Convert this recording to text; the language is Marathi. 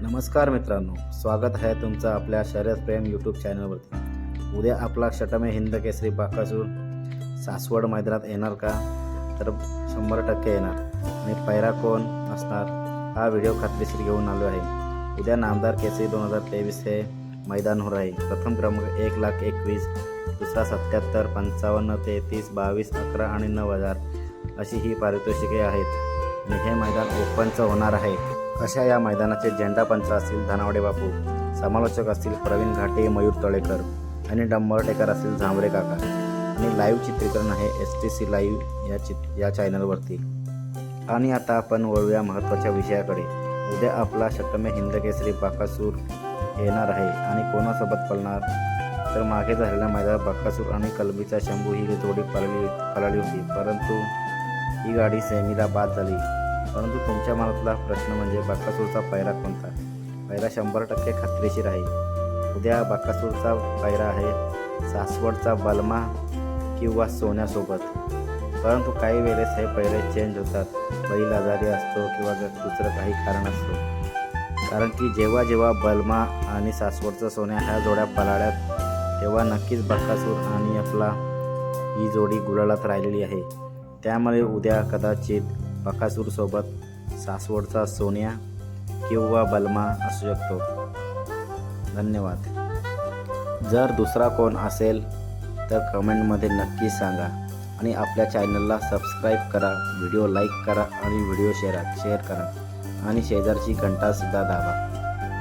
नमस्कार मित्रांनो, स्वागत आहे तुमचं आपल्या शर्यत प्रेम यूट्यूब चॅनलवरती। उद्या आपला षटमे हिंद केसरी बाकासूर सासवड मैदानात येणार का? तर 100% येणार। आणि पैरा कोण असणार हा व्हिडिओ खात्रीशीर घेऊन आलो आहे। उद्या नामदार केसरी 2023 हे मैदान होणार आहे। प्रथम क्रमांक 1,21,000, दुसरा 77, 55, 33, 22, 11 आणि 9,000 अशी ही पारितोषिके आहेत। आणि हे मैदान ओपनचं होणार आहे। अशा या मैदानाचे झेंडा पंच असतील धनावडे बापू, समालोचक असतील प्रवीण घाटे, मयूर तळेकर आणि डंबरटेकर असतील झांबरे काका। आणि लाईव्ह चित्रीकरण आहे STC लाईव्ह या चॅनलवरती। आणि आता आपण वळूया महत्त्वाच्या विषयाकडे। उद्या आपला षटमे हिंद केसरी बाकासूर येणार आहे आणि कोणासोबत पळणार? तर मागे झालेल्या मैदानात बाकासूर आणि कलबीचा शंभू ही जोडी पळाली होती, परंतु ही गाडी सेमीला बाद झाली। परंतु तुमच्या मनातला प्रश्न म्हणजे बाकासूरचा पैरा कोणता? पैरा 100% खात्रीशीर आहे। उद्या बाकासूरचा पैरा आहे सासवडचा बलमा किंवा सोन्यासोबत। परंतु काही वेळेस हे पैरे चेंज होतात, बैल आजारी असतो किंवा दुसरं काही कारण असतो। कारण की जेव्हा बलमा आणि सासवडचा सोन्या ह्या जोड्या पळाल्यात तेव्हा नक्कीच बाकासूर आणि आपला ही जोडी गुलालात राहिलेली आहे। त्यामुळे उद्या कदाचित बाकासूर सोबत सासवडचा सोन्या किंवा बलमा असू शकतो। धन्यवाद। जर दुसरा कोण असेल तर कमेंटमध्ये नक्की सांगा आणि आपल्या चॅनलला सबस्क्राईब करा, व्हिडिओ लाईक करा आणि व्हिडिओ शेअर करा आणि शेजारची घंटासुद्धा दाबा।